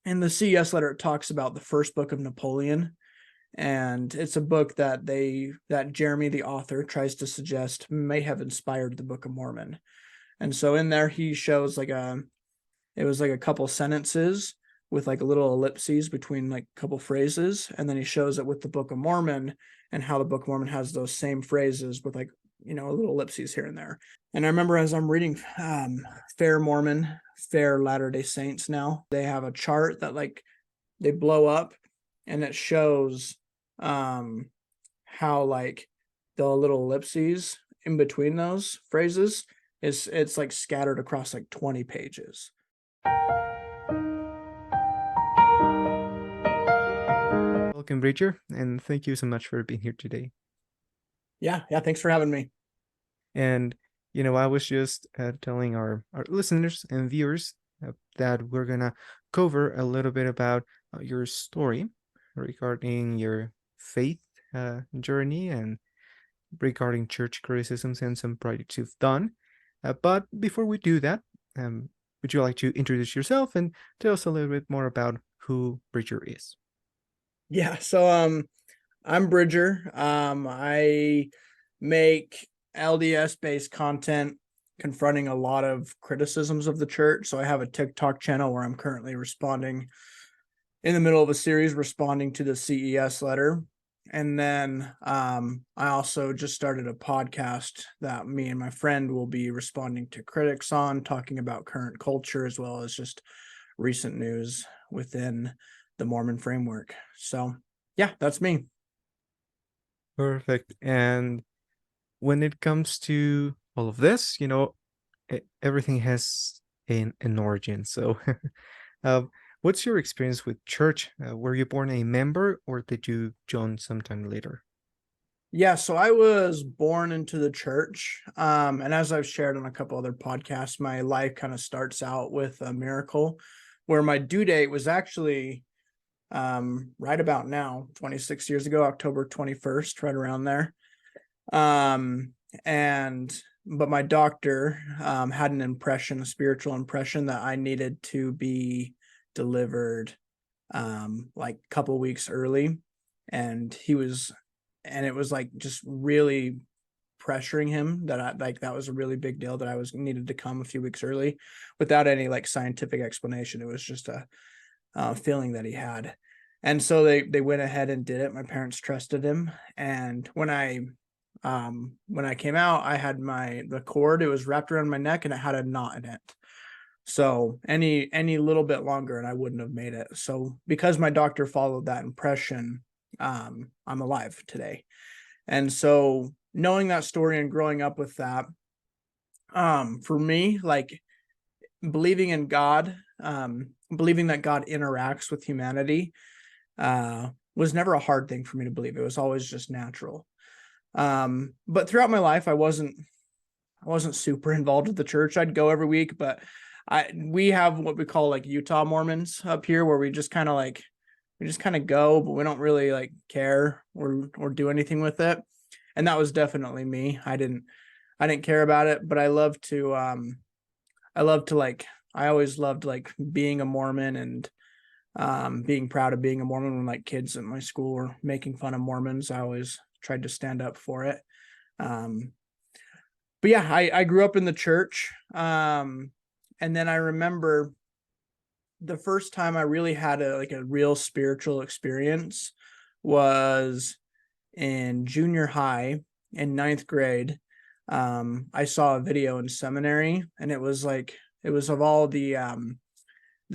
in the CES letter, it talks about the first book of Napoleon. And it's a book that Jeremy, the author, tries to suggest may have inspired the Book of Mormon. And so in there, he shows it was like a couple sentences with like a little ellipses between like a couple phrases. And then he shows it with the Book of Mormon and how the Book of Mormon has those same phrases with like, a little ellipses here and there. And I remember as I'm reading Fair Mormon, Fair Latter-day Saints now, they have a chart that like they blow up and it shows how like the little ellipses in between those phrases it's like scattered across like 20 pages. Welcome, Bridger, and thank you so much for being here today. Yeah, thanks for having me. And, I was just telling our listeners and viewers that we're going to cover a little bit about your story regarding your faith journey and regarding church criticisms and some projects you've done. But before we do that, would you like to introduce yourself and tell us a little bit more about who Bridger is? Yeah, so I'm Bridger. I make LDS based content confronting a lot of criticisms of the church. So I have a TikTok channel where I'm currently responding in the middle of a series responding to the CES letter. And then I also just started a podcast that me and my friend will be responding to critics on, talking about current culture as well as just recent news within the Mormon framework. So yeah, that's me. Perfect. And when it comes to all of this, everything has an origin. So, what's your experience with church? Were you born a member or did you join sometime later? Yeah, so I was born into the church. And as I've shared on a couple other podcasts, my life kind of starts out with a miracle where my due date was actually right about now, 26 years ago, October 21st, right around there. But my doctor had an impression, a spiritual impression that I needed to be delivered like a couple weeks early. And it was like just really pressuring him that was a really big deal that I was needed to come a few weeks early without any like scientific explanation. It was just a feeling that he had. And so they went ahead and did it. My parents trusted him. And when I came out, I had the cord, it was wrapped around my neck and it had a knot in it. So any little bit longer and I wouldn't have made it. So because my doctor followed that impression, I'm alive today. And so knowing that story and growing up with that, for me, like believing in God, believing that God interacts with humanity, was never a hard thing for me to believe. It was always just natural. But throughout my life, I wasn't super involved with the church. I'd go every week, but we have what we call like Utah Mormons up here, where we just kind of go, but we don't really like care or do anything with it. And that was definitely me. I didn't care about it, but I always loved like being a Mormon and being proud of being a Mormon. When like kids at my school were making fun of Mormons, I always tried to stand up for it. But yeah, I grew up in the church. And then I remember the first time I really had a real spiritual experience was in junior high in ninth grade. I saw a video in seminary and it was of all the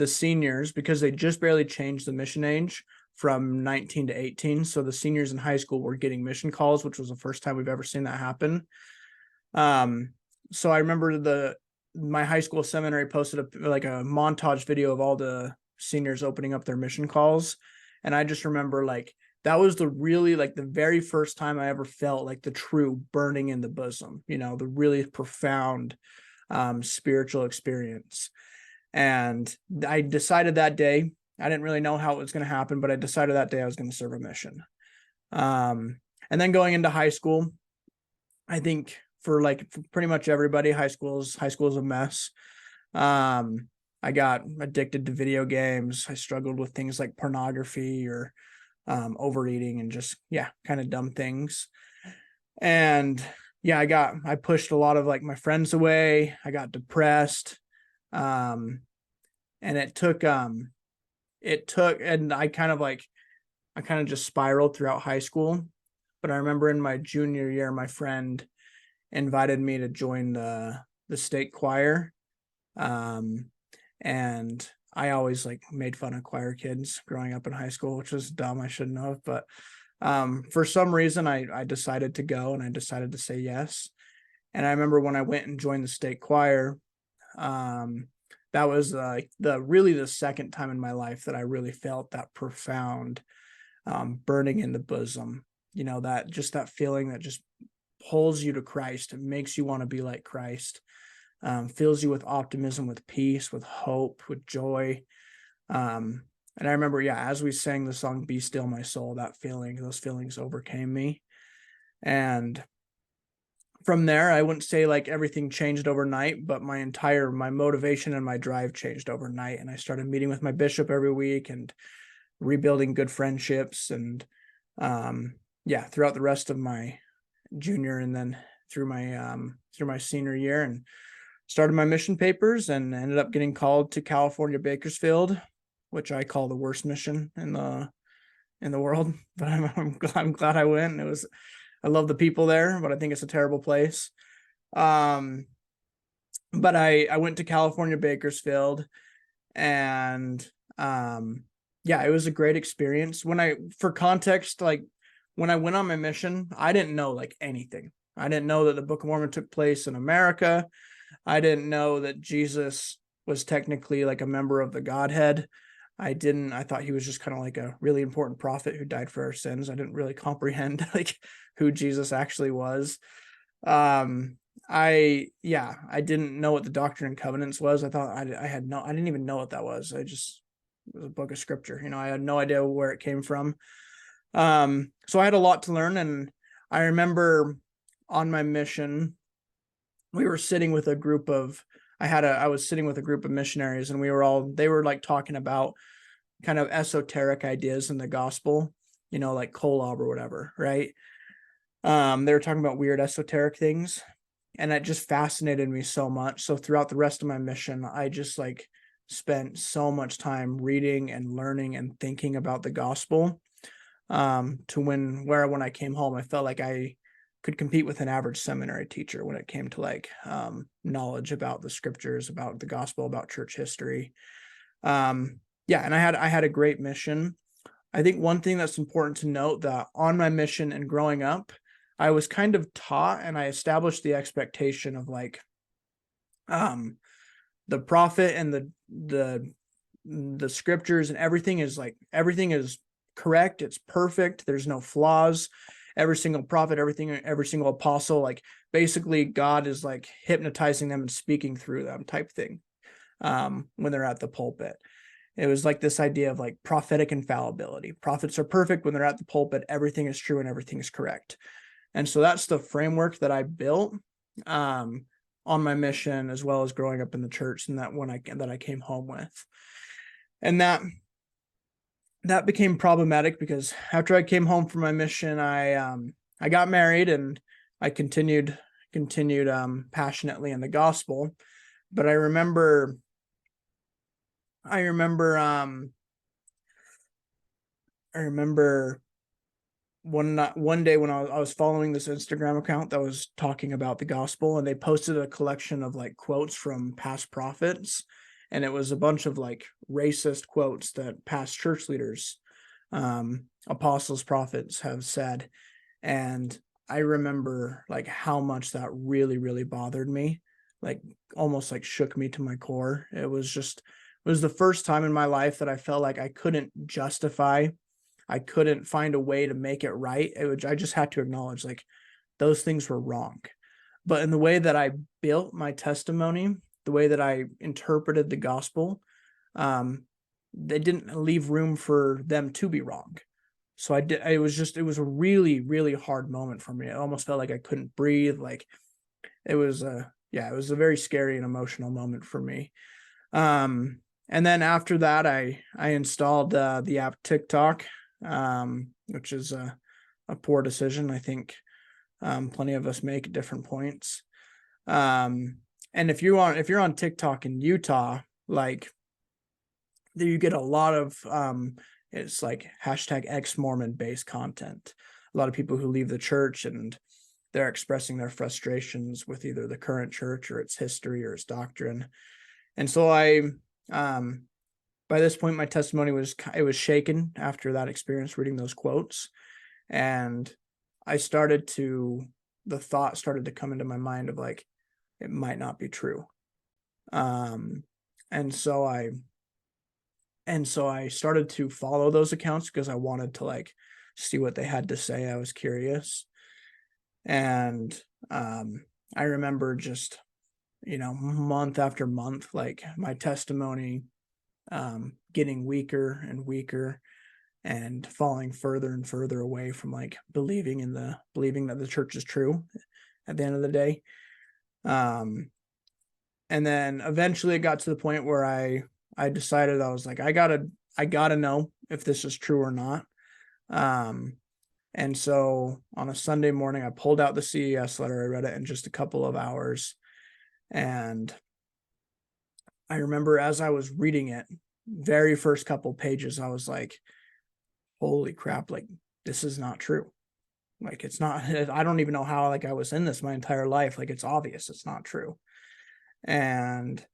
seniors, because they just barely changed the mission age from 19 to 18. So the seniors in high school were getting mission calls, which was the first time we've ever seen that happen. So I remember my high school seminary posted a montage video of all the seniors opening up their mission calls. And I just remember like, that was the very first time I ever felt like the true burning in the bosom, the really profound spiritual experience. And I decided that day, I didn't really know how it was going to happen, but I decided that day I was going to serve a mission. And then going into high school, I think for pretty much everybody, high school is a mess. I got addicted to video games. I struggled with things like pornography or overeating and just, yeah, kind of dumb things. And yeah, I pushed a lot of like my friends away. I got depressed. Um, and and I kind of just spiraled throughout high school. But I remember in my junior year, my friend invited me to join the state choir. Um, and I always like made fun of choir kids growing up in high school, which was dumb. I shouldn't have, but for some reason I decided to go and I decided to say yes. And I remember when I went and joined the state choir, um, that was like the second time in my life that I really felt that profound burning in the bosom. You know, that just that feeling that just pulls you to Christ and makes you want to be like Christ. Fills you with optimism, with peace, with hope, with joy. And I remember, yeah, as we sang the song "Be Still, My Soul," those feelings overcame me. And from there, I wouldn't say like everything changed overnight, but my motivation and my drive changed overnight. And I started meeting with my bishop every week and rebuilding good friendships. And yeah, throughout the rest of my junior and then through my senior year, and started my mission papers and ended up getting called to California Bakersfield, which I call the worst mission in the world. But I'm glad I went. I love the people there, but I think it's a terrible place. Um, but I went to California Bakersfield, and yeah, it was a great experience. For context, like when I went on my mission, I didn't know like anything. I didn't know that the Book of Mormon took place in America. I didn't know that Jesus was technically like a member of the Godhead. I thought he was just kind of like a really important prophet who died for our sins. I didn't really comprehend like who Jesus actually was. I didn't know what the Doctrine and Covenants was. I thought I didn't even know what that was. It was a book of scripture. You know, I had no idea where it came from. So I had a lot to learn. And I remember on my mission, we were sitting with a group of I was sitting with a group of missionaries, and they were like talking about kind of esoteric ideas in the gospel, you know, like kolob or whatever, right? They were talking about weird esoteric things, and it just fascinated me so much. So throughout the rest of my mission, I just like spent so much time reading and learning and thinking about the gospel, to when I came home, I felt like I could compete with an average seminary teacher when it came to like knowledge about the scriptures, about the gospel, about church history. Yeah, and I had a great mission. I think one thing that's important to note, that on my mission and growing up, I was kind of taught and I established the expectation of like the prophet and the scriptures, and everything is correct, it's perfect, there's no flaws. Every single prophet, every single apostle, like basically God is like hypnotizing them and speaking through them type thing. When they're at the pulpit, it was like this idea of like prophetic infallibility. Prophets are perfect. When they're at the pulpit, everything is true and everything is correct. And so that's the framework that I built on my mission, as well as growing up in the church, and that I came home with. And that became problematic because after I came home from my mission, I got married, and I continued passionately in the gospel. But I remember I remember one day when I was following this Instagram account that was talking about the gospel, and they posted a collection of like quotes from past prophets, and it was a bunch of like racist quotes that past church leaders, apostles, prophets have said. And I remember like how much that really bothered me, like almost like shook me to my core. It was the first time in my life that I felt like I couldn't find a way to make it right. I just had to acknowledge like those things were wrong. But in the way that I built my testimony, the way that I interpreted the gospel, they didn't leave room for them to be wrong. So I did. It was a really hard moment for me. It almost felt like I couldn't breathe. Like it was a very scary and emotional moment for me. And then after that, I installed the app TikTok, which is a poor decision. I think plenty of us make at different points. And if you're on TikTok in Utah, like you get a lot of it's like hashtag ex-Mormon based content. A lot of people who leave the church and they're expressing their frustrations with either the current church or its history or its doctrine. And so by this point, my testimony was shaken after that experience reading those quotes. And the thought started to come into my mind of like, it might not be true. And so I started to follow those accounts because I wanted to like see what they had to say. I was curious. And I remember just, month after month, like my testimony getting weaker and weaker and falling further and further away from like believing that the church is true at the end of the day. And then eventually it got to the point where I decided, I was like, I gotta know if this is true or not. And so on a Sunday morning, I pulled out the CES letter. I read it in just a couple of hours. And I remember as I was reading it, very first couple pages, I was like, holy crap, like this is not true. Like it's not, I don't even know how like I was in this my entire life. Like it's obvious it's not true. And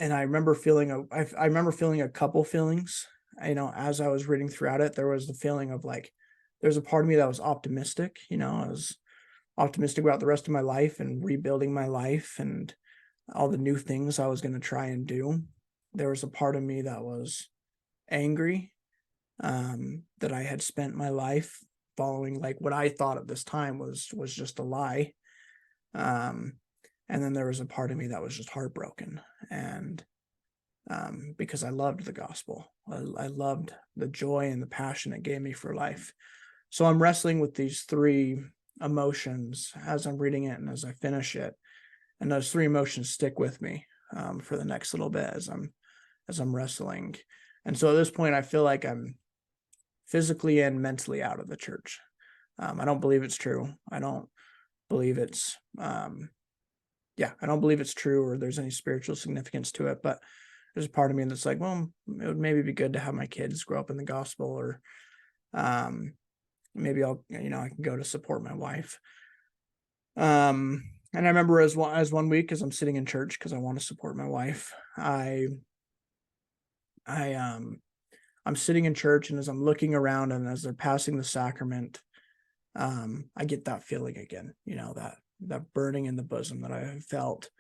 I remember feeling a couple feelings, as I was reading throughout it. There was the feeling of like, there's a part of me that was optimistic, I was optimistic about the rest of my life and rebuilding my life and all the new things I was going to try and do. There was a part of me that was angry, that I had spent my life following like what I thought at this time was just a lie. And then there was a part of me that was just heartbroken. And because I loved the gospel, I loved the joy and the passion it gave me for life. So I'm wrestling with these three emotions as I'm reading it and as I finish it. And those three emotions stick with me for the next little bit as I'm wrestling. And so at this point, I feel like I'm physically and mentally out of the church. I don't believe it's true. I don't believe it's I don't believe it's true or there's any spiritual significance to it. But there's a part of me that's like, well, it would maybe be good to have my kids grow up in the gospel, or maybe I can go to support my wife. And I remember as one week, as I'm sitting in church because I want to support my wife, I'm sitting in church, and as I'm looking around and as they're passing the sacrament, I get that feeling again, that burning in the bosom that I have felt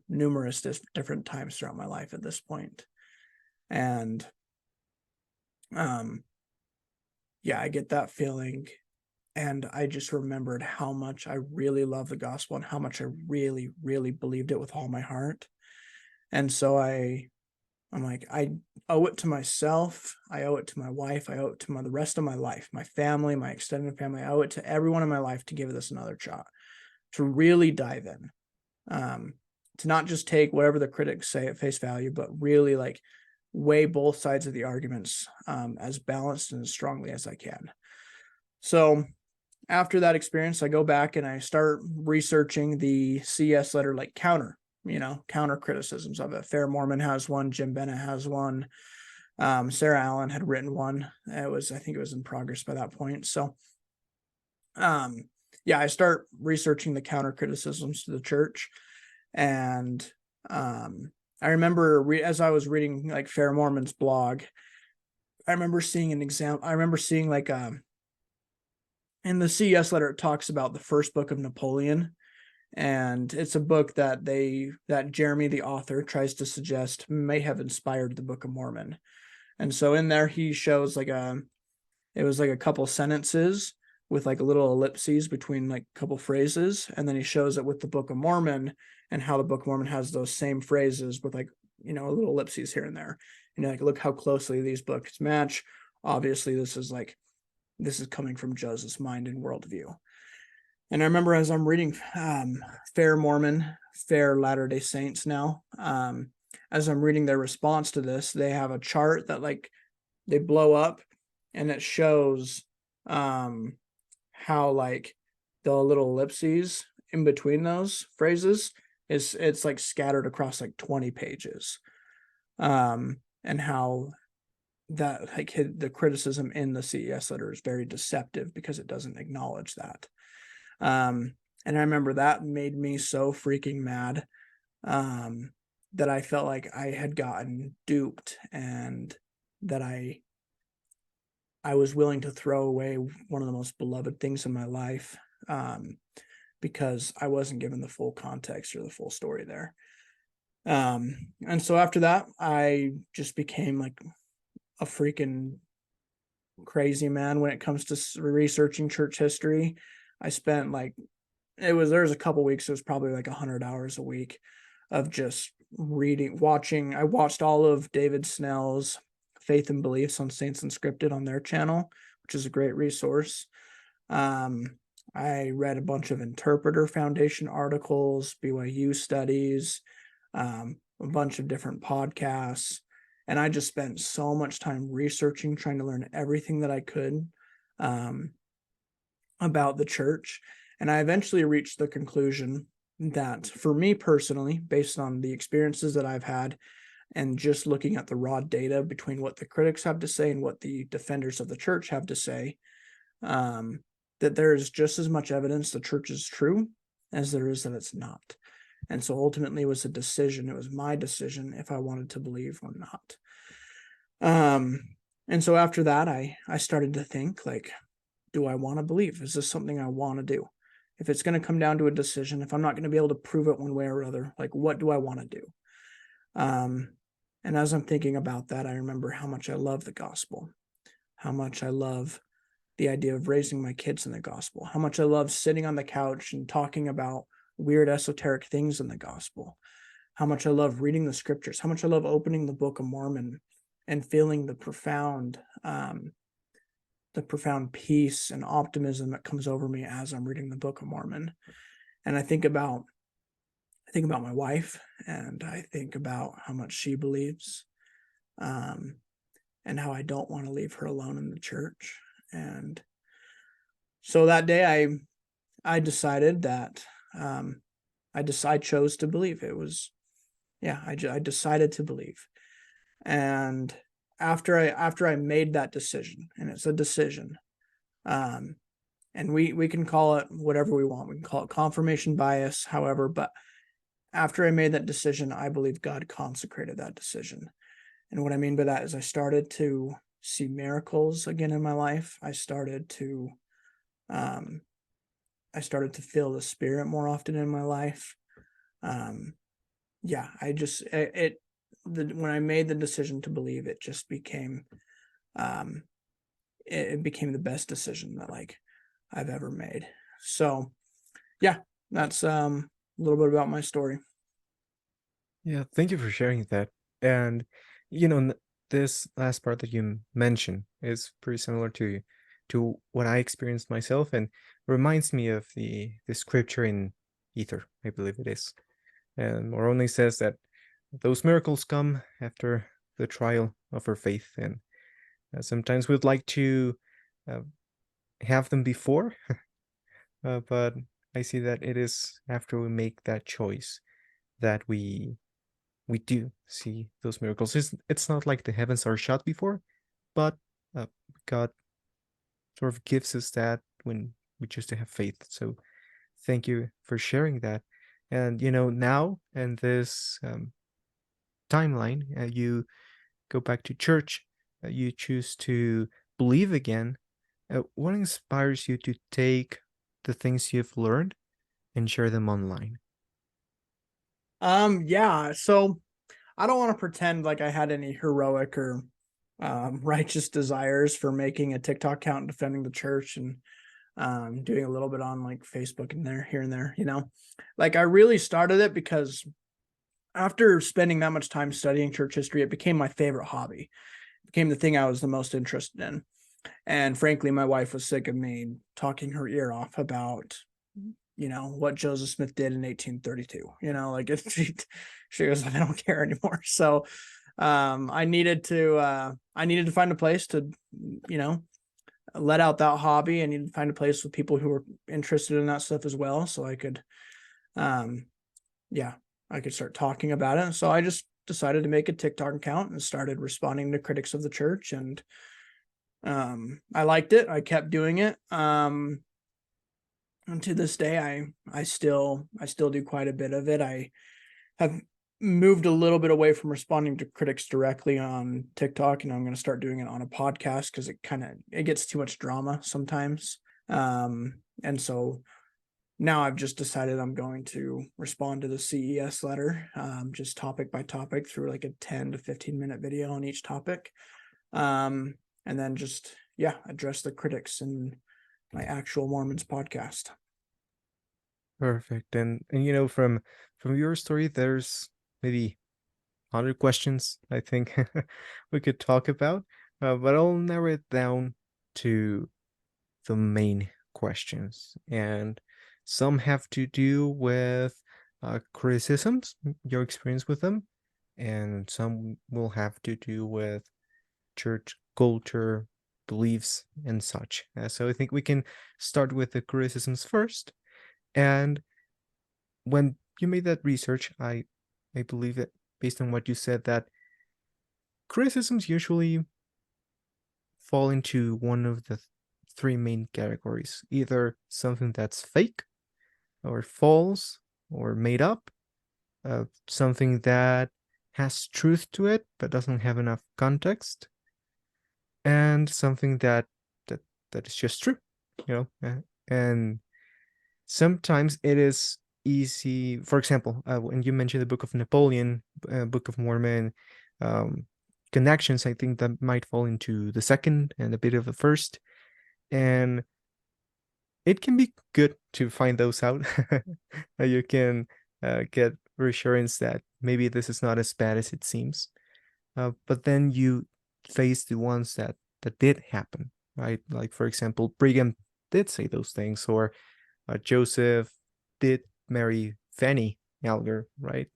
numerous different times throughout my life at this point. And I get that feeling, and I just remembered how much I really love the gospel and how much I really, really believed it with all my heart. And so I'm like, I owe it to myself. I owe it to my wife. I owe it to the rest of my life, my family, my extended family. I owe it to everyone in my life to give this another shot, to really dive in, to not just take whatever the critics say at face value, but really like weigh both sides of the arguments as balanced and as strongly as I can. So after that experience, I go back and I start researching the CS letter, like counter criticisms of it. Fair Mormon has one. Jim Bennett has one. Sarah Allen had written one. I think it was in progress by that point. So, I start researching the counter criticisms to the church. And I remember as I was reading like Fair Mormon's blog, I remember seeing an example. I remember seeing like in the CS letter, it talks about the first book of Napoleon. And it's a book that Jeremy, the author, tries to suggest may have inspired the Book of Mormon. And so in there, he shows it was like a couple sentences with like a little ellipses between like a couple phrases. And then he shows it with the Book of Mormon and how the Book of Mormon has those same phrases with like, a little ellipses here and there. And like, look how closely these books match. Obviously, this is coming from Joseph's mind and worldview. And I remember as I'm reading Fair Mormon, Fair Latter-day Saints now, as I'm reading their response to this, they have a chart that like they blow up and it shows how like the little ellipses in between those phrases it's like scattered across like 20 pages. And how that like the criticism in the CES letter is very deceptive because it doesn't acknowledge that. And I remember that made me so freaking mad, that I felt like I had gotten duped and that I was willing to throw away one of the most beloved things in my life, because I wasn't given the full context or the full story there. And so after that, I just became like a freaking crazy man when it comes to researching church history. I spent like there was a couple weeks, it was probably like 100 hours a week of just watching. I watched all of David Snell's Faith and Beliefs on Saints Unscripted on their channel, which is a great resource. I read a bunch of Interpreter Foundation articles, BYU studies, a bunch of different podcasts, and I just spent so much time researching, trying to learn everything that I could about the church. And I eventually reached the conclusion that for me personally, based on the experiences that I've had and just looking at the raw data between what the critics have to say and what the defenders of the church have to say, that there is just as much evidence the church is true as there is that it's not. And so ultimately it was a decision. It was my decision if I wanted to believe or not. And so after that, I started to think like, do I want to believe? Is this something I want to do? If it's going to come down to a decision, if I'm not going to be able to prove it one way or other, like what do I want to do? And as I'm thinking about that, I remember how much I love the gospel, how much I love the idea of raising my kids in the gospel, how much I love sitting on the couch and talking about weird esoteric things in the gospel, how much I love reading the scriptures, how much I love opening the Book of Mormon and feeling the profound peace and optimism that comes over me as I'm reading the Book of Mormon. And I think about my wife, and I think about how much she believes, and how I don't want to leave her alone in the church. And so that day I decided that I chose to believe. It was, I decided to believe. And after I made that decision, and it's a decision, and we can call it whatever we want. We can call it confirmation bias, however, but after I made that decision, I believe God consecrated that decision. And what I mean by that is I started to see miracles again in my life. I started to feel the Spirit more often in my life. When I made the decision to believe, it just became it became the best decision that like I've ever made. So yeah, that's a little bit about my story. Yeah, thank you for sharing that. And you know, this last part that you mentioned is pretty similar to what I experienced myself, and reminds me of the scripture in Ether, I believe it is. And Moroni says that those miracles come after the trial of our faith, and sometimes we'd like to uh, have them before, but I see that it is after we make that choice that we do see those miracles. It's not like the heavens are shut before, but God sort of gives us that when we choose to have faith. So thank you for sharing that. And now in this timeline, you go back to church, you choose to believe again. What inspires you to take the things you've learned and share them online? So I don't want to pretend like I had any heroic or righteous desires for making a TikTok account and defending the church and doing a little bit on like Facebook and here and there, like I really started it because after spending that much time studying church history, it became my favorite hobby. It became the thing I was the most interested in. And frankly, my wife was sick of me talking her ear off about what Joseph Smith did in 1832. Like she goes, I don't care anymore. So I needed to find a place to, let out that hobby. I needed to find a place with people who were interested in that stuff as well, so I could, I could start talking about it. So I just decided to make a TikTok account and started responding to critics of the church, and I liked it. I kept doing it. And to this day, I still do quite a bit of it. I have moved a little bit away from responding to critics directly on TikTok, and I'm going to start doing it on a podcast because it gets too much drama sometimes. And so now I've just decided I'm going to respond to the CES letter, just topic by topic through like a 10 to 15-minute video on each topic. And then just, address the critics in my Actual Mormons podcast. Perfect. And from your story, there's maybe other questions I think we could talk about, but I'll narrow it down to the main questions. And some have to do with criticisms, your experience with them, and some will have to do with church culture, beliefs, and such. So I think we can start with the criticisms first. And when you made that research, I believe that based on what you said, that criticisms usually fall into one of the three main categories: either something that's fake or false or made up, something that has truth to it but doesn't have enough context, and something that is just true, and sometimes it is easy. For example, when you mentioned the Book of Napoleon, Book of Mormon, connections, I think that might fall into the second and a bit of the first. And it can be good to find those out. You can get reassurance that maybe this is not as bad as it seems. But then you face the ones that did happen, right? Like, for example, Brigham did say those things, or Joseph did marry Fanny Alger, right?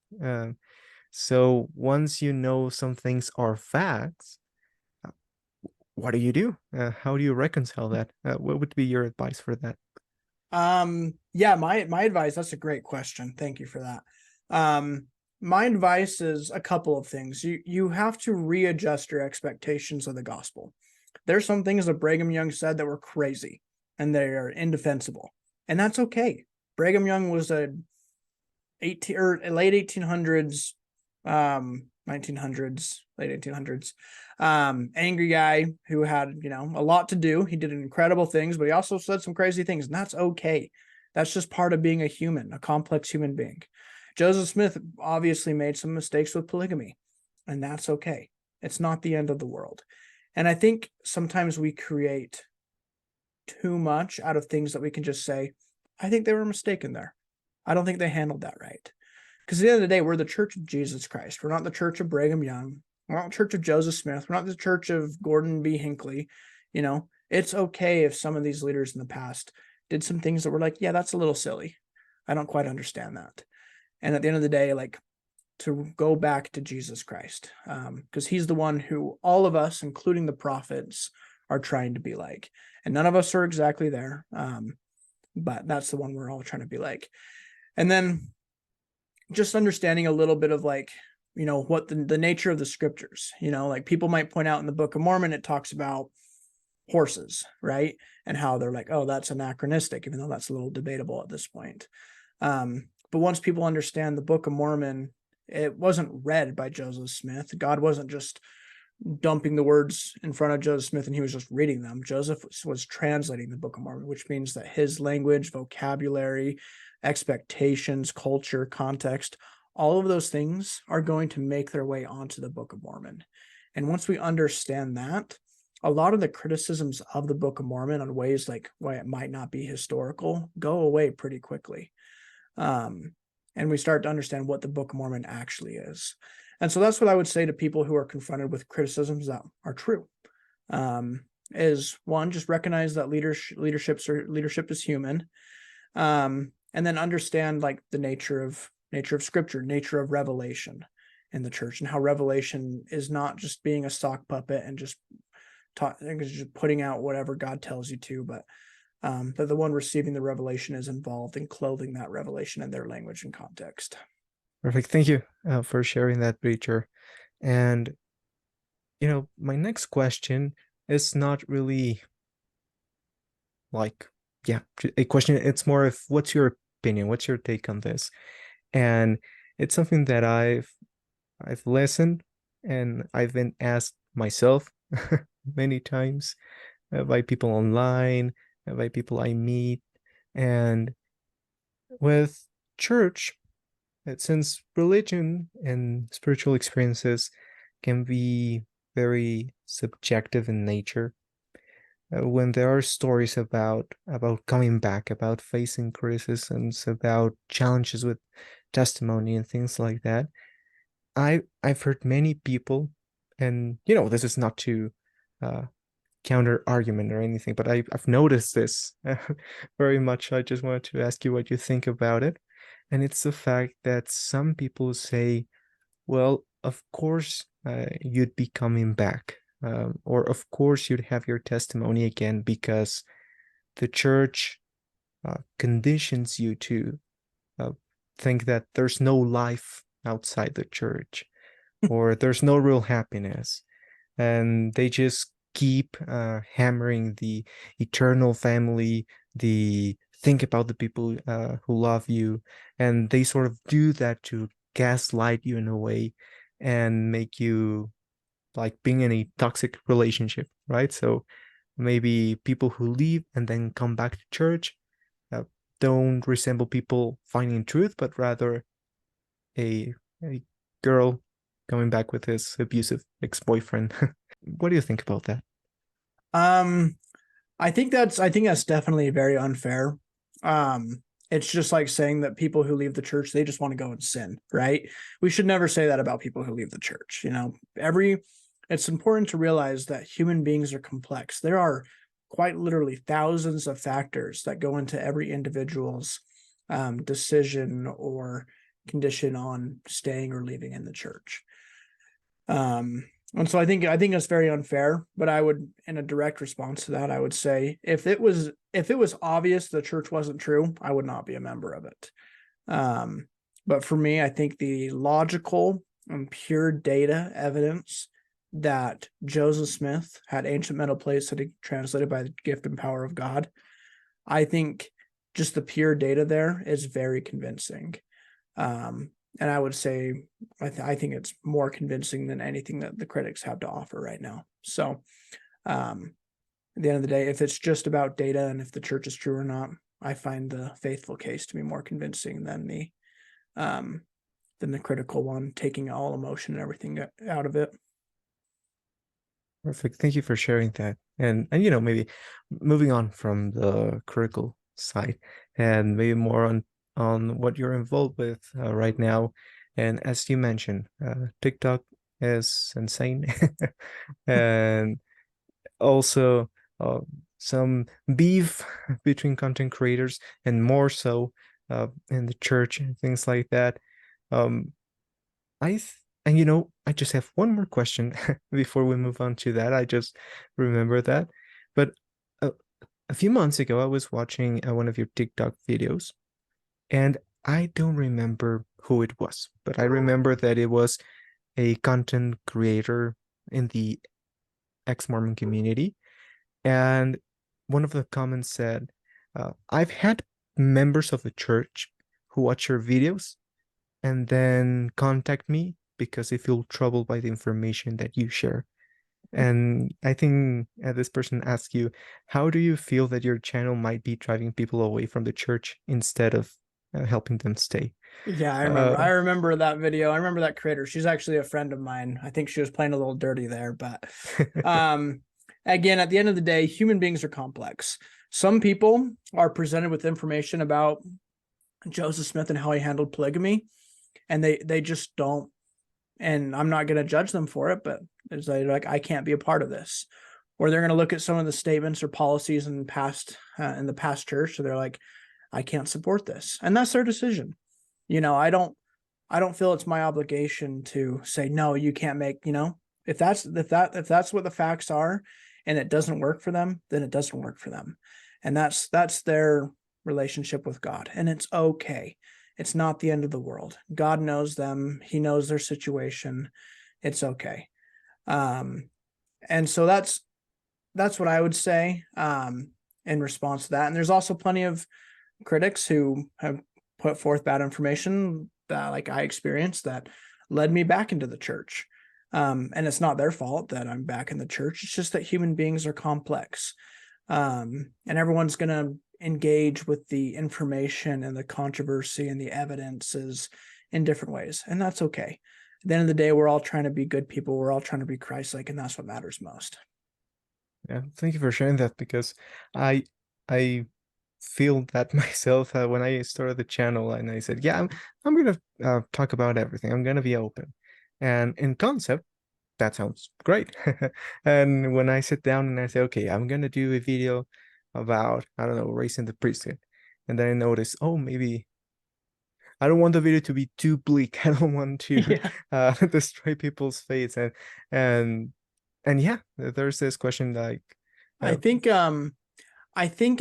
So once you know some things are facts, what do you do? How do you reconcile that? What would be your advice for that? My advice, that's a great question. Thank you for that. My advice is a couple of things. You have to readjust your expectations of the gospel. There's some things that Brigham Young said that were crazy and they are indefensible, and that's okay. Brigham Young was a late 1800s, 1900s, late 1800s, angry guy who had, a lot to do. He did incredible things, but he also said some crazy things, and that's okay. That's just part of being a human, a complex human being. Joseph Smith obviously made some mistakes with polygamy, and that's okay. It's not the end of the world. And I think sometimes we create too much out of things that we can just say, I think they were mistaken there. I don't think they handled that right. Because at the end of the day, we're the church of Jesus Christ. We're not the church of Brigham Young. We're not the church of Joseph Smith. We're not the church of Gordon B. Hinckley. It's okay if some of these leaders in the past did some things that were like, yeah, that's a little silly. I don't quite understand that. And at the end of the day, like, to go back to Jesus Christ, because he's the one who all of us, including the prophets, are trying to be like. And none of us are exactly there, but that's the one we're all trying to be like. And then just understanding a little bit of like, what the nature of the scriptures, like people might point out in the Book of Mormon, it talks about horses, right? And how they're like, oh, that's anachronistic, even though that's a little debatable at this point. But once people understand the Book of Mormon, it wasn't read by Joseph Smith. God wasn't just dumping the words in front of Joseph Smith and he was just reading them. Joseph was translating the Book of Mormon, which means that his language, vocabulary, expectations, culture, context, all of those things are going to make their way onto the Book of Mormon. And once we understand that, a lot of the criticisms of the Book of Mormon on ways like why it might not be historical go away pretty quickly. And we start to understand what the Book of Mormon actually is. And so that's what I would say to people who are confronted with criticisms that are true. Is one, just recognize that leadership is human. And then understand like the nature of scripture, nature of revelation in the church, and how revelation is not just being a sock puppet and just putting out whatever God tells you to, but that the one receiving the revelation is involved in clothing that revelation in their language and context. Perfect. Thank you for sharing that, preacher. And, my next question is not really like, yeah, a question. It's more of what's your opinion? What's your take on this? And it's something that I've listened and I've been asked myself many times by people online, by people I meet. And with church, since religion and spiritual experiences can be very subjective in nature, when there are stories about coming back, about facing criticisms, about challenges with testimony and things like that, I've heard many people, and this is not to uh, counter argument or anything, but I've noticed this very much. I just wanted to ask you what you think about it, and it's the fact that some people say, well, of course, you'd be coming back, or of course you'd have your testimony again because the church conditions you to uh, think that there's no life outside the church, or there's no real happiness, and they just keep hammering the eternal family, the think about the people who love you, and they sort of do that to gaslight you in a way and make you like being in a toxic relationship, right? So maybe people who leave and then come back to church uh, don't resemble people finding truth, but rather a girl coming back with his abusive ex-boyfriend. What do you think about that? Um, I think that's definitely very unfair. It's just like saying that people who leave the church, they just want to go and sin, right? We should never say that about people who leave the church. It's important to realize that human beings are complex. There are quite literally thousands of factors that go into every individual's decision or condition on staying or leaving in the church. And so I think it's very unfair, but I would, in a direct response to that, I would say if it was obvious the church wasn't true, I would not be a member of it. But for me, I think the logical and pure data evidence that Joseph Smith had ancient metal plates that he translated by the gift and power of God, I think just the pure data there is very convincing. And I would say I think it's more convincing than anything that the critics have to offer right now. So at the end of the day, if it's just about data and if the church is true or not, I find the faithful case to be more convincing than the critical one, taking all emotion and everything out of it. Perfect. Thank you for sharing that. And maybe moving on from the critical side and maybe more on what you're involved with right now. And as you mentioned, TikTok is insane. And also uh, some beef between content creators, and more so in the church and things like that. Um, I just have one more question before we move on to that. I just remember that. But uh, a few months ago, I was watching one of your TikTok videos, and I don't remember who it was, but I remember that it was a content creator in the ex-Mormon community. And one of the comments said, I've had members of the church who watch your videos and then contact me because they feel troubled by the information that you share. And I think this person asked you, how do you feel that your channel might be driving people away from the church instead of helping them stay? Yeah, Uh, I remember that video. I remember that creator. She's actually a friend of mine. I think she was playing a little dirty there, but again, at the end of the day, human beings are complex. Some people are presented with information about Joseph Smith and how he handled polygamy, and they just don't. And I'm not going to judge them for it, but it's like I can't be a part of this. Or they're going to look at some of the statements or policies in the past church, so they're like, I can't support this. And that's their decision. I don't feel it's my obligation to say, no, you can't make, if that's what the facts are and it doesn't work for them, then it doesn't work for them. And that's their relationship with God. And it's okay. It's not the end of the world. God knows them. He knows their situation. It's okay. And so that's what I would say in response to that. And there's also plenty of critics who have put forth bad information that, like I experienced, that led me back into the church. And it's not their fault that I'm back in the church. It's just that human beings are complex. And everyone's going to engage with the information and the controversy and the evidences in different ways. And that's okay. At the end of the day, we're all trying to be good people. We're all trying to be Christ-like, and that's what matters most. Yeah, thank you for sharing that, because I feel that myself when I started the channel and I said, yeah, I'm gonna talk about everything. I'm gonna be open, and in concept, that sounds great. And when I sit down and I say, okay, I'm gonna do a video about, I don't know, raising the priesthood, and then I notice, oh, maybe I don't want the video to be too bleak. I don't want to destroy people's faith, and and yeah, there's this question like, I think at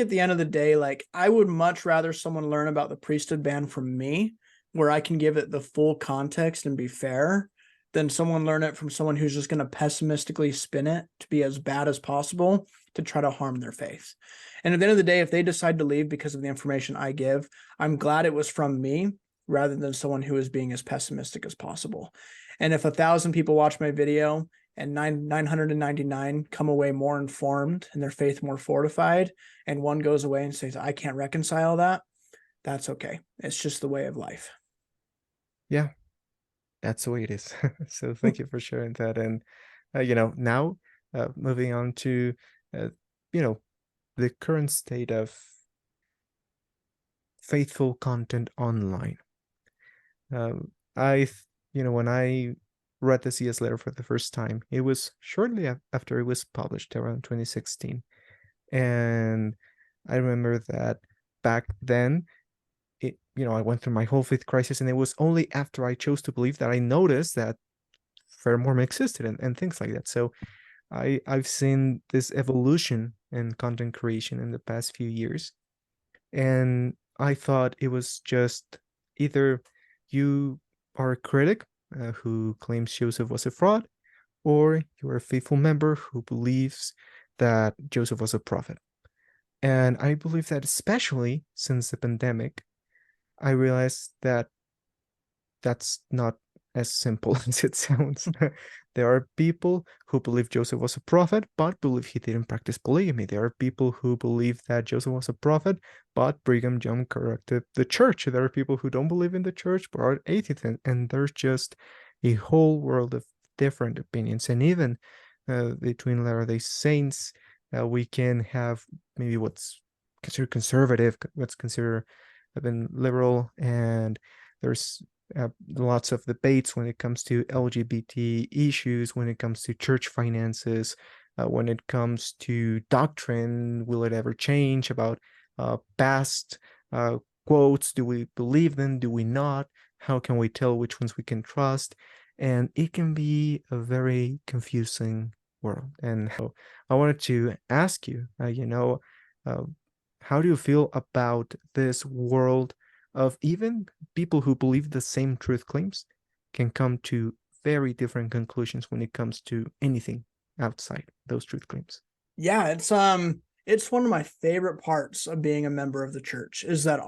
the end of the day, like, I would much rather someone learn about the priesthood ban from me, where I can give it the full context and be fair, than someone learn it from someone who's just going to pessimistically spin it to be as bad as possible to try to harm their faith. And at the end of the day, if they decide to leave because of the information I give, I'm glad it was from me rather than someone who is being as pessimistic as possible. And if 1,000 people watch my video and 999 come away more informed and their faith more fortified, and one goes away and says, I can't reconcile that, that's okay. It's just the way of life. yeah, that's the way it is. So thank you for sharing that. And now moving on to uh, you know the current state of faithful content online. When I read the CS letter for the first time, it was shortly after it was published, around 2016. And I remember that back then, I went through my whole faith crisis, and it was only after I chose to believe that I noticed that fair Mormon existed, and things like that. So I've seen this evolution in content creation in the past few years, and I thought it was just either you are a critic who claims Joseph was a fraud, or you're a faithful member who believes that Joseph was a prophet. And I believe that, especially since the pandemic, I realized that that's not as simple as it sounds. There are people who believe Joseph was a prophet, but believe he didn't practice polygamy. There are people who believe that Joseph was a prophet, but Brigham Young corrected the church. There are people who don't believe in the church, but are atheists. And there's just a whole world of different opinions. And even between Latter-day Saints, we can have maybe what's considered conservative, what's considered even liberal, and there's lots of debates when it comes to LGBT issues, when it comes to church finances, when it comes to doctrine. Will it ever change? About past quotes. Do we believe them? Do we not? How can we tell which ones we can trust? And it can be a very confusing world. And so I wanted to ask you, how do you feel about this world of even people who believe the same truth claims can come to very different conclusions when it comes to anything outside those truth claims? Yeah, it's one of my favorite parts of being a member of the church, is that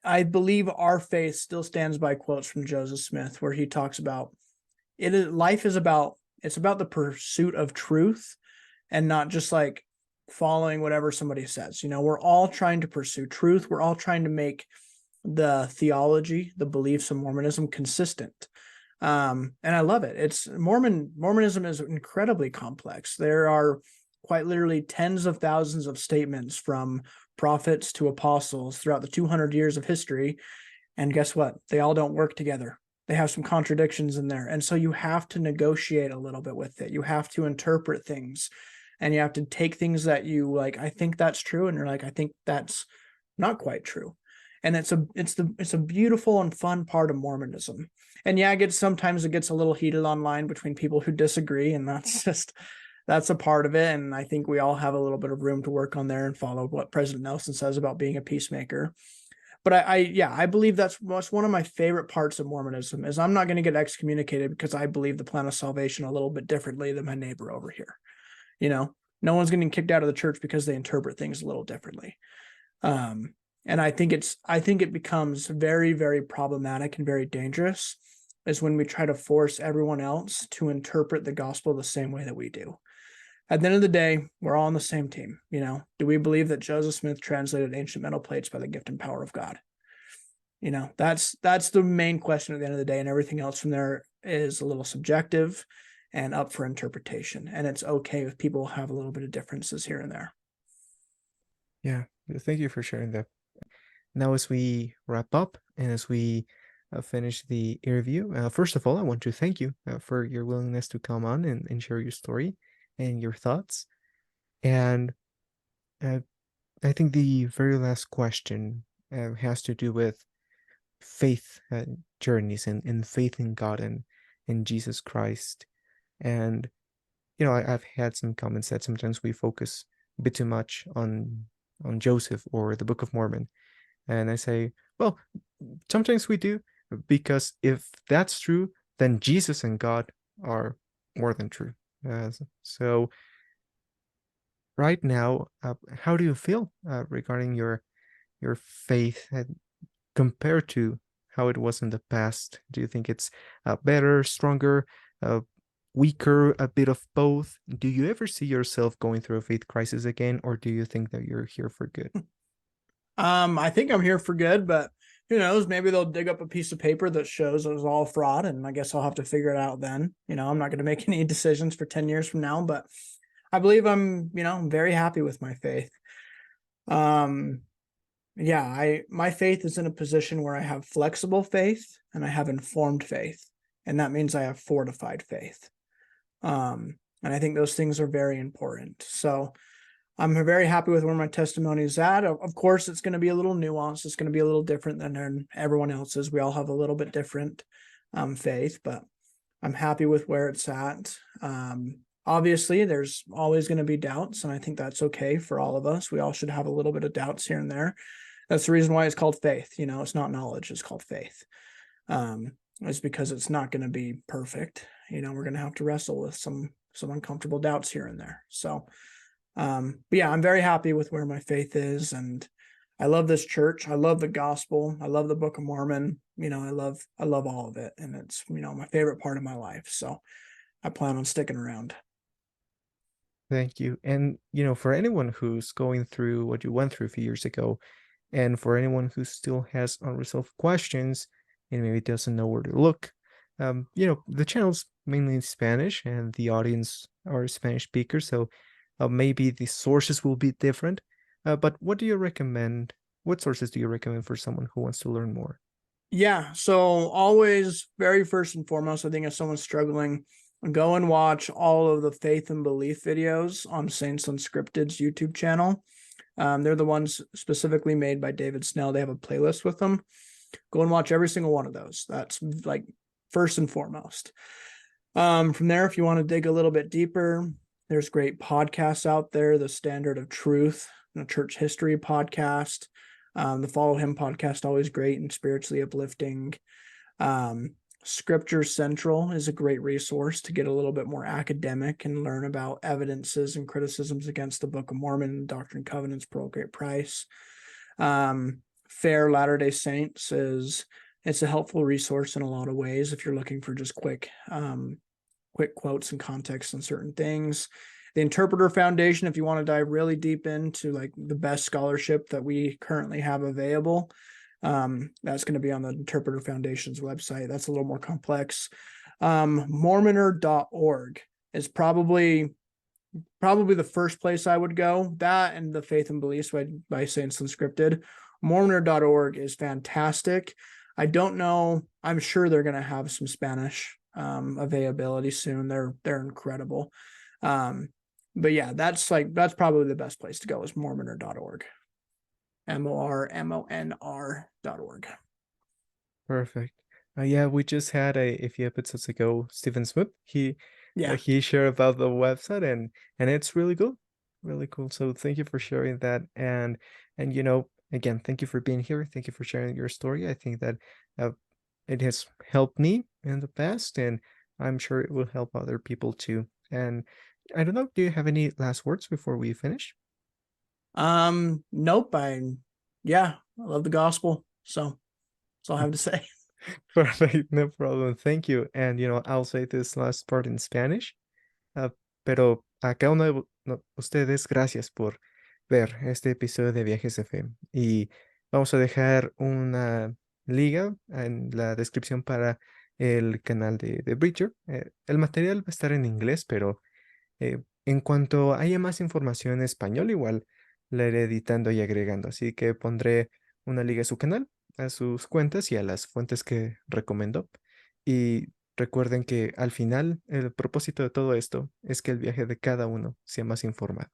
I believe our faith still stands by quotes from Joseph Smith, where he talks about life is about the pursuit of truth, and not just like following whatever somebody says. We're all trying to pursue truth. We're all trying to make the theology, the beliefs of Mormonism consistent. And I love it. Mormonism is incredibly complex. There are quite literally tens of thousands of statements from prophets to apostles throughout the 200 years of history. And guess what? They all don't work together. They have some contradictions in there. And so you have to negotiate a little bit with it. You have to interpret things, and you have to take things that you like, I think that's true. And you're like, I think that's not quite true. And it's a beautiful and fun part of Mormonism. And yeah, sometimes it gets a little heated online between people who disagree, and that's a part of it. And I think we all have a little bit of room to work on there and follow what President Nelson says about being a peacemaker. But I believe that's one of my favorite parts of Mormonism is I'm not going to get excommunicated because I believe the plan of salvation a little bit differently than my neighbor over here. No one's getting kicked out of the church because they interpret things a little differently. And I think it becomes very, very problematic and very dangerous is when we try to force everyone else to interpret the gospel the same way that we do. At the end of the day, we're all on the same team. Do we believe that Joseph Smith translated ancient metal plates by the gift and power of God? That's the main question at the end of the day, and everything else from there is a little subjective and up for interpretation. And it's okay if people have a little bit of differences here and there. Yeah, thank you for sharing that. Now, as we wrap up and as we finish the interview, first of all, I want to thank you for your willingness to come on and share your story and your thoughts. And I think the very last question has to do with faith journeys and faith in God and in Jesus Christ. And, I've had some comments that sometimes we focus a bit too much on Joseph or the Book of Mormon. And I say, well, sometimes we do, because if that's true, then Jesus and God are more than true. So right now, how do you feel regarding your faith compared to how it was in the past? Do you think it's better, stronger, weaker, a bit of both? Do you ever see yourself going through a faith crisis again, or do you think that you're here for good? I think I'm here for good, but who knows? Maybe they'll dig up a piece of paper that shows it was all fraud, and I guess I'll have to figure it out then. I'm not going to make any decisions for 10 years from now, but I believe I'm very happy with my faith. My faith is in a position where I have flexible faith and I have informed faith, and that means I have fortified faith. And I think those things are very important. So I'm very happy with where my testimony is at. Of course, it's going to be a little nuanced. It's going to be a little different than everyone else's. We all have a little bit different faith, but I'm happy with where it's at. Obviously, there's always going to be doubts, and I think that's okay for all of us. We all should have a little bit of doubts here and there. That's the reason why it's called faith. It's not knowledge. It's called faith. It's because it's not going to be perfect. We're going to have to wrestle with some uncomfortable doubts here and there. So, but yeah, I'm very happy with where my faith is, and I love this church. I love the gospel. I love the Book of Mormon. I love all of it, and it's my favorite part of my life. So I plan on sticking around. Thank you. And, for anyone who's going through what you went through a few years ago, and for anyone who still has unresolved questions and maybe doesn't know where to look, the channel's mainly in Spanish and the audience are Spanish speakers, so maybe the sources will be different. But what do you recommend? What sources do you recommend for someone who wants to learn more? Yeah, so always, very first and foremost, I think if someone's struggling, go and watch all of the faith and belief videos on Saints Unscripted's YouTube channel. They're the ones specifically made by David Snell. They have a playlist with them. Go and watch every single one of those. That's like first and foremost. From there, if you want to dig a little bit deeper, there's great podcasts out there. The Standard of Truth, a church history podcast. The Follow Him podcast, always great and spiritually uplifting. Scripture Central is a great resource to get a little bit more academic and learn about evidences and criticisms against the Book of Mormon, Doctrine and Covenants, Pearl Great Price. Fair Latter-day Saints it's a helpful resource in a lot of ways if you're looking for just quick quotes and context on certain things. The Interpreter Foundation, if you want to dive really deep into like the best scholarship that we currently have available, that's going to be on the Interpreter Foundation's website. That's a little more complex. Mormoner.org is probably the first place I would go. That and the Faith and Beliefs by Saints Unscripted. Mormoner.org is fantastic. I don't know. I'm sure they're going to have some Spanish availability soon. They're incredible. But yeah, that's probably the best place to go is Mormoner.org. mormonr.org. Perfect. Yeah, we just had a few episodes ago, Stephen Smith. Yeah. He shared about the website, and it's really cool, really cool. So thank you for sharing that, and again, thank you for being here. Thank you for sharing your story. I think that uh, it has helped me in the past, and I'm sure it will help other people too. And I don't know, do you have any last words before we finish? Nope. Yeah, I love the gospel. So that's all I have to say. Perfect, no problem. Thank you. And I'll say this last part in Spanish. Ah, pero a cada uno de ustedes, gracias por ver este episodio de Viajes FM. Y vamos a dejar una liga en la descripción para el canal de Breacher. El material va a estar en inglés, pero en cuanto haya más información en español, igual la iré editando y agregando. Así que pondré una liga a su canal, a sus cuentas y a las fuentes que recomendó. Y recuerden que al final el propósito de todo esto es que el viaje de cada uno sea más informado.